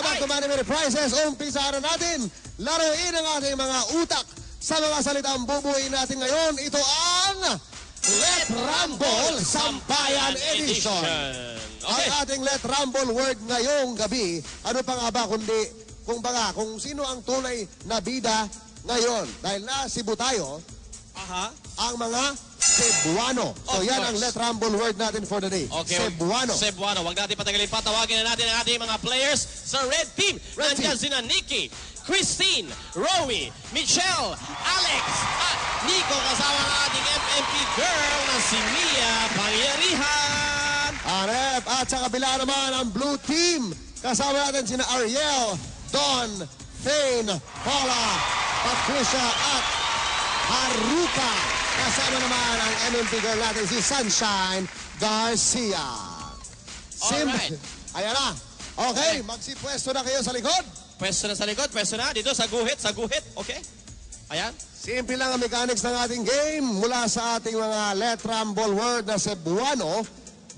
back to Money Money Prizes. Umpisa na natin. Laruin ang ating mga utak sa mga salitang bubuin natin ngayon. Ito ang Let Rumble Sampayan Edition. Ang ating Let Rumble word ngayong gabi, ano pa nga ba kundi, kung sino ang tunay na bida ngayon. Dahil na Cebu tayo, ang mga Cebuano. So yan ang Let Rumble word natin for the day. Okay. Cebuano. Cebuano. Huwag natin patagalin pa. Tawagin na natin ang ating mga players sa Red Team. Nandiyan sina Nikki, Christine, Rowie, Michelle, Alex, at Nico kasama ang ating MMP girl na si Mia Pangyarihan. Arep. At sa kabila naman ang Blue Team. Kasama natin sina Ariel, Don, Thane, Paula, Patricia, at Haruka. Kasama naman ang MMP girl natin si Sunshine Garcia. Alright. Ayan na. Okay, magsipwesto na kayo sa likod. Pwesto na sa likod, pwesto na. Dito sa guhit, Okay? Ayan. Simple lang ang mechanics ng ating game. Mula sa ating mga Let Rumble word na Cebuano,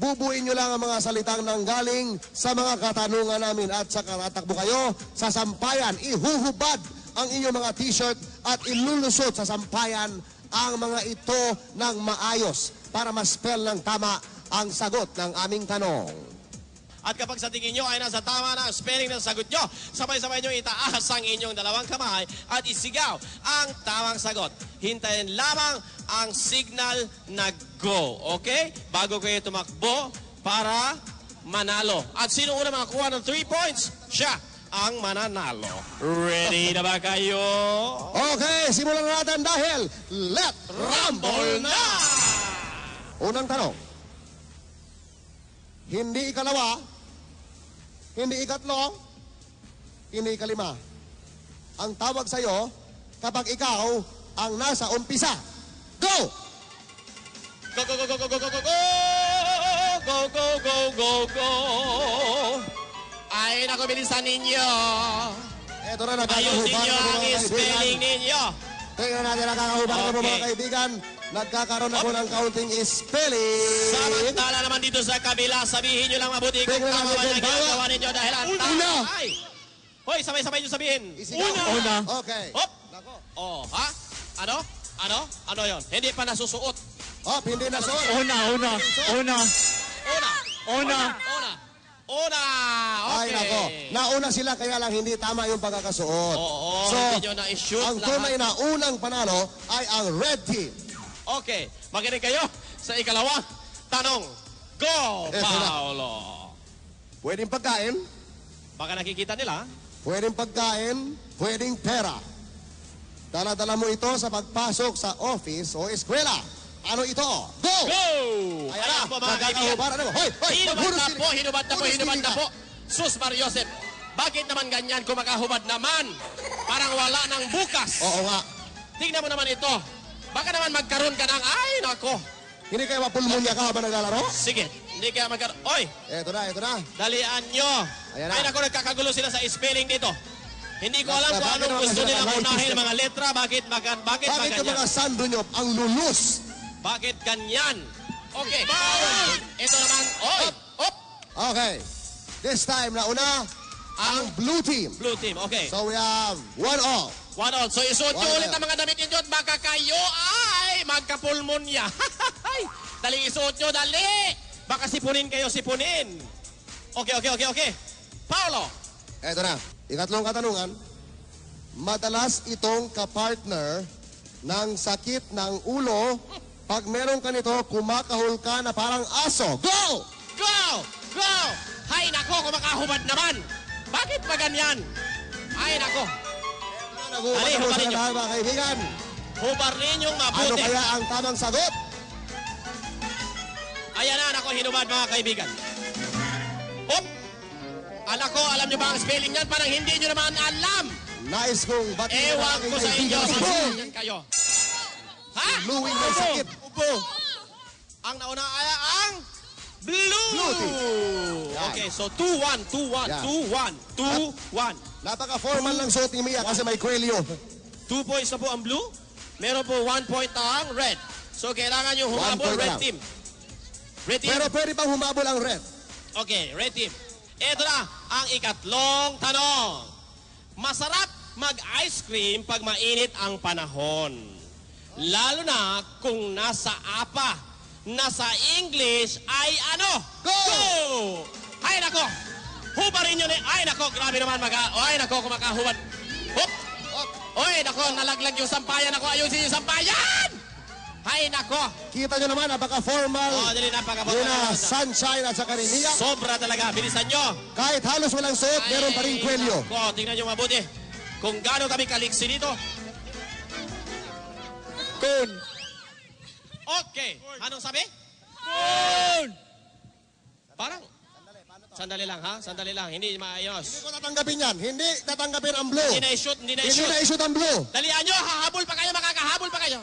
bubuin nyo lang ang mga salitang nanggaling sa mga katanungan namin. At sa katatakbo kayo sa sampayan, ihuhubad ang inyong mga t-shirt at ilulusot sa sampayan ang mga ito ng maayos para ma-spell ng tama ang sagot ng aming tanong. At kapag sa tingin nyo ay nasa tama na ang spelling ng sagot nyo, sabay-sabay nyo itaas ang inyong dalawang kamay at isigaw ang tamang sagot. Hintayin lamang ang signal na go. Okay? Bago kayo tumakbo para manalo. At sino una makakuha ng 3 points? Siya ang mananalo. Ready na ba kayo? Okay, simulan na natin dahil Let Rumble na! Unang tanong. Hindi ikalawa, hindi ikatlo, hindi ikalima. Ang tawag sa'yo kapag ikaw ang nasa umpisa. Go! Go, go, go, go, go, go, go, go, go! Go, go, go, go, go! Ay, naku, bilisan ninyo. Eto na, Ayusin nagkakahubar nyo na po ang mga spelling kaibigan. ninyo. Tingnan natin, nagkakahubar na po Okay. mga kaibigan. Nagkakaroon ako ng counting spelling. Samantala naman dito sa kabila, sabihin nyo lang mabuti kung Tingnan tama natin man ang din, bawa. ginagawa ninyo dahil ang Una. tama ay... Hoy, sabay-sabay nyo sabihin. Isigaw. Una. Okay. Hop. Nako. Oh, ha? Ano? Ano yon? Hindi pa nasusuot. Hop, hindi na suot. Una. Una. Una. Okay. Ay, nako. Nauna sila kaya lang hindi tama yung pagkakasuot. Oo, So, hindi nyo na-shoot ang tunay na unang panalo ay ang Red Team. Okay, makinig kayo sa ikalawang tanong. Go, Eto na. Paolo! Pwedeng pagkain, Baka nakikita nila. pwedeng pagkain, pwedeng pera. Dala-dala mo ito sa pagpasok sa office o eskwela. Ano ito? Go! Go! Ayan na, po mga kaibigan. nagkakahubaran na. Hoy, Hinubad na po. Sus Mariosep, bakit naman ganyan kung makahubad naman? Parang wala ng bukas. Oo nga. Tingnan mo naman ito. Baka naman magkaroon ka ng, ay nako. Hindi kayo mapulmonya ka habang naglalaro? Sige, hindi kaya magkaroon. Oy, Eto na. dalian nyo. Ayan na. Ay nako, nagkakagulo sila sa spelling dito. Hindi ko alam kung Bakit anong naman gusto sila nilang nag-light unahin system? mga letra. Bakit Bakit yung ganyan? mga sando nyo ang lulus? Bakit ganyan? Okay. Ito naman. Oy! Op! Okay. This time, nauna ang Blue Team. Blue team. Okay. So we have 1-all. 1-all. So isuot nyo 1-all. ulit ang mga damit ninyo at baka kayo ay magkapulmonya. Dali isuot nyo, dali! Baka sipunin kayo, sipunin. Okay. Paolo. Eto na. Ikatlong katanungan. Madalas itong kapartner ng sakit ng ulo. Pag meron ka nito, kumakahol ka na parang aso. Go! Go! Hay nako, kumakahubad naman. Bakit pa ganyan? Ay nako. Nag-uubad Ali, na po hubarin sa nyo. lahat, mga kaibigan. Hubar ninyong Ano mabuti. kaya ang tamang sagot? Ayan na, nako, hinubad mga kaibigan. Hop! Anak ko, alam nyo ba ang spelling niyan? Parang hindi nyo naman alam. Nais kong batiin ang Ewan aking ko sa inyo. kaibigan. Si Bo! Sabihin kayo. Ha? Louie may sakit. Upo. Ang nauna ay ang blue. Blue team. Yan. Okay, so 2-1, 2-1, Yan. 2-1. Napaka-formal ng suot ni Mia kasi may kwelyo. 2 points na po ang blue. Meron po 1 point ang red. So kailangan yung 1 humabol, point na red lang. team. Red team. Pero pwede pang humabol ang red. Okay, red team. Ito na, ang ikatlong tanong. Masarap mag-ice cream pag mainit ang panahon. Lalo na kung nasa APA. Nasa English ay ano? Go! Ay nako! Hubarin nyo na. Ay nako, grabe naman ay nako, kumakahubad. Hop! Oy, nako, nalaglag yung sampayan. Ako, ayusin yung sampayan! Ay nako! Kita nyo naman, napaka-formal. Dali, napaka-formal. Yun na, Sunshine at saka rin Mia. Sobra talaga, bilisan nyo. Kahit halos walang suot, meron pa rin kwelyo. Nako, tingnan nyo mabuti. Kung gaano kami kaliksi dito. Kun. Okay. Anong sabi? Kun. Parang, sandali lang ha, sandali lang. Hindi maayos. Hindi ko tatanggapin yan. Hindi tatanggapin ang blue. Hindi na-shoot, hindi Hindi na-shoot. na-shoot ang blue. Dalian nyo, hahabol pa kayo, makakahabol pa kayo.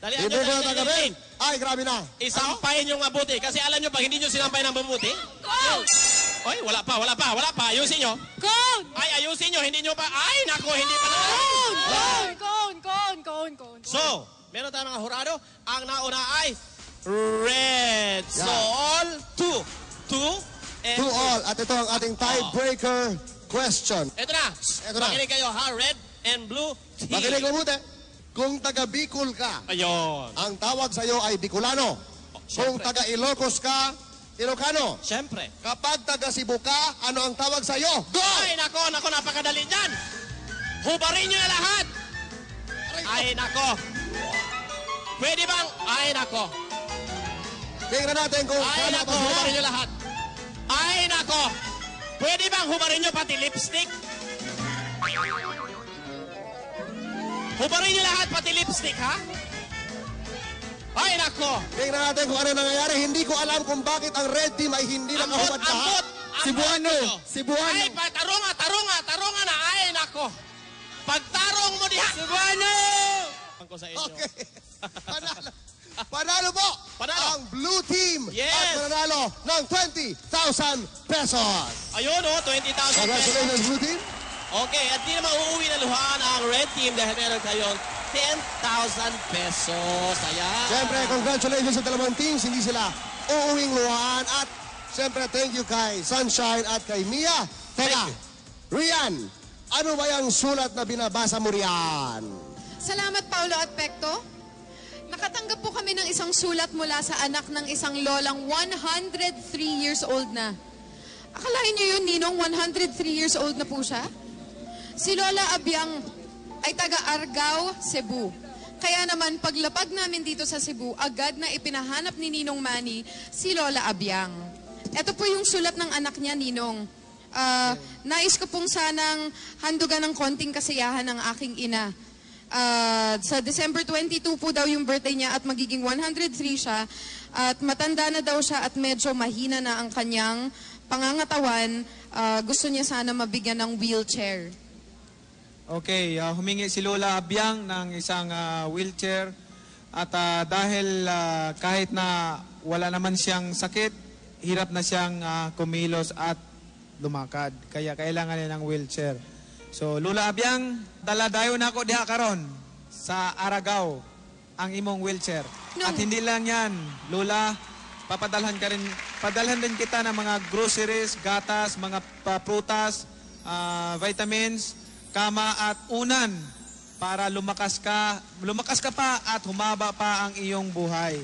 Dalian Hindi nyo, ko tatanggapin. Ay, grabe na. Isampayin nyo mabuti. Kasi alam nyo, pag hindi nyo sinampay ng mabuti, oy, wala pa. Ayusin nyo. Kun. Ay, ayusin nyo, hindi nyo pa. Ay, nako, hindi pa na. Kun. So, meron tayong mga hurado. Ang nauna ay red. So, all two, and To all. At ito ang ating tiebreaker question. Ito na. Ito na. Makinig kayo ha. Red and blue team. Makinig mabuti. Kung taga Bicol ka, Ayun. ang tawag sa iyo ay Bicolano. Kung Siyempre. taga Ilocos ka, Ilocano. Siyempre. Kapag taga Cebu ka, ano ang tawag sa iyo? Go! Ay, nako, napakadali dyan. Hubarin nyo na lahat. Ay, nako. Pwede bang? Ay, nako. Tingnan natin kung Ay, tama nako, ba sila. hubarin nyo lahat. Ay, nako. Pwede bang hubarin nyo pati lipstick? Hubarin nyo lahat pati lipstick, ha? Ay, nako. Tingnan natin kung ano nangyayari. Hindi ko alam kung bakit ang red team ay hindi nakahubad lahat. Cebuano. Cebuano. Ay, tarunga na. Ay, nako. Pagtarong mo diha. Cebuano. Ko sa inyo. Okay. Panalo. Panalo po. Panalo. Ang blue team. Yes. At mananalo ng 20,000 pesos. Ayun, 20,000 pesos. Congratulations, blue team. Okay, at di naman uuwi na luhaan ang red team dahil meron kayong 10,000 pesos. Ayan. Siyempre, congratulations sa dalawang teams. Hindi sila uuwing luhaan. At siyempre, thank you kay Sunshine at kay Mia. Teka, Thank Rian, ano ba yung sulat na binabasa mo riyan? Salamat, Paulo at Pekto. Nakatanggap po kami ng isang sulat mula sa anak ng isang lolang 103 years old na. Akalain niyo yun, Ninong, 103 years old na po siya? Si Lola Abiang ay taga Argao, Cebu. Kaya naman, paglapag namin dito sa Cebu, agad na ipinahanap ni Ninong Manny si Lola Abiang. Ito po yung sulat ng anak niya, Ninong. Nais ko pong sanang handugan ng konting kasiyahan ng aking ina. Sa December 22 po daw yung birthday niya at magiging 103 siya. At matanda na daw siya at medyo mahina na ang kanyang pangangatawan. Gusto niya sana mabigyan ng wheelchair. Okay, humingi si Lola Abiang ng isang wheelchair. At dahil kahit na wala naman siyang sakit, hirap na siyang kumilos at lumakad. Kaya kailangan niya ng wheelchair. So, Lola Abiang, dala-dayo na ako diha karon sa Aragao ang imong wheelchair. No. At hindi lang yan, Lola, padalhan din kita ng mga groceries, gatas, mga prutas, vitamins, kama at unan para lumakas ka pa at humaba pa ang iyong buhay.